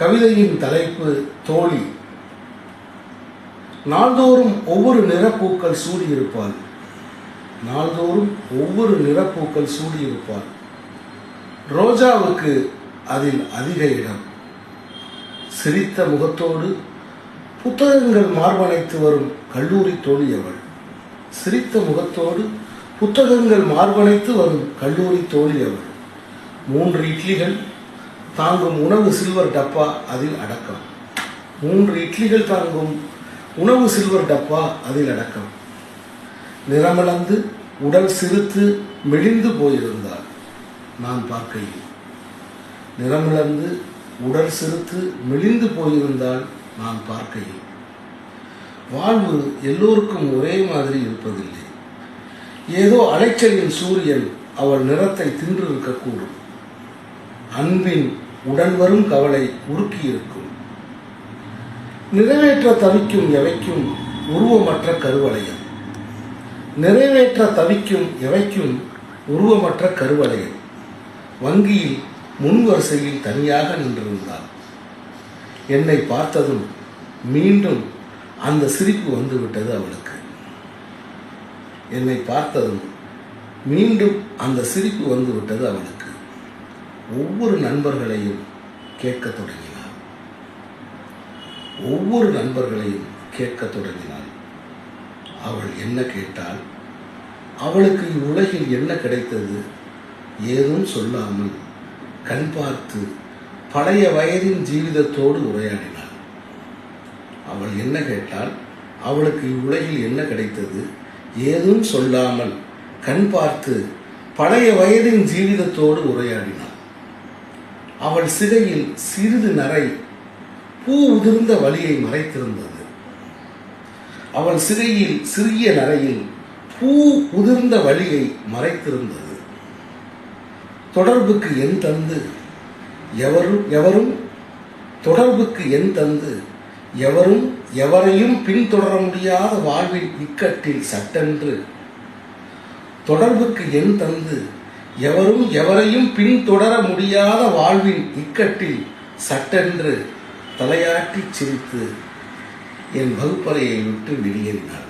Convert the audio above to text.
கவிதையின் தலைப்பு தோழி. நாள்தோறும் ஒவ்வொரு நிறப்பூக்கள் சூடியிருப்பாள். நாள்தோறும் ஒவ்வொரு நிறப்பூக்கள் சூடியிருப்பாள். ரோஜாவுக்கு அதில் அதிக இடம். சிரித்த முகத்தோடு புத்தகங்கள் மார்பனைத்து வரும் கல்லூரி தோழி அவள். சிரித்த முகத்தோடு புத்தகங்கள் மார்பனைத்து வரும் கல்லூரி தோழி அவள். 3 இட்லிகள் தாங்கும் உணவு சில்வர் டப்பா அதில் அடக்கம். 3 இட்லிகள் தாங்கும் உணவு சில்வர் டப்பா அதில் அடக்கம். நிறமிழந்து உடல் சிறுத்து மெலிந்து போயிருந்தாள் நான் பார்க்கையில். நிறமிழந்து உடல் சிறுத்து மெலிந்து போயிருந்தால் நான் பார்க்கையில். வாழ்வு எல்லோருக்கும் ஒரே மாதிரி இருப்பதில்லை. ஏதோ அலைச்சலின் சூரியன் அவள் நிறத்தை தின்றிருக்கக்கூடும். அன்பின் உடன் வரும் கவலை உருக்கியிருக்கும். நிறைவேற்ற தவிக்கும் எவைக்கும் உருவமற்ற கருவளையம். நிறைவேற்ற தவிக்கும் எவைக்கும் உருவமற்ற கருவளையம். வங்கியில் முன்வரிசையில் தனியாக நின்றிருந்தாள். என்னை பார்த்ததும் மீண்டும் அந்த சிரிப்பு வந்துவிட்டது அவளுக்கு. என்னை பார்த்ததும் மீண்டும் அந்த சிரிப்பு வந்துவிட்டது அவளுக்கு. ஒவ்வொரு நண்பர்களையும் கேட்க தொடங்கினாள். ஒவ்வொரு நண்பர்களையும் கேட்க தொடங்கினாள். அவள் என்ன கேட்டாள்? அவளுக்கு இவ்வுலகில் என்ன கிடைத்தது? ஏதும் சொல்லாமல் கண் பார்த்து பழைய வயதின் ஜீவிதத்தோடு உரையாடினாள். அவள் என்ன கேட்டாள்? அவளுக்கு இவ்வுலகில் என்ன கிடைத்தது? ஏதும் சொல்லாமல் கண் பார்த்து பழைய வயதின் ஜீவிதத்தோடு உரையாடினாள். அவள் சிகையில் சிறிது நரை பூ உதிர்ந்த வலியை மறைத்திருந்தது. அவள் சிகையில் சிறிய நரையில் பூ உதிர்ந்த வலியை மறைத்திருந்தது. தொடர்புக்கு எண் தந்து எவரும் தொடர்புக்கு எண் தந்து எவரும் எவரையும் பின்தொடர முடியாத வாழ்வின் இக்கட்டில் சட்டென்று தொடர்புக்கு எண் தந்து எவரும் எவரையும் பின்தொடர முடியாத வாழ்வின் இக்கட்டில் சட்டென்று தலையாட்டி சிரித்து என் வகுப்பறையை விட்டு வெளியேறினார்.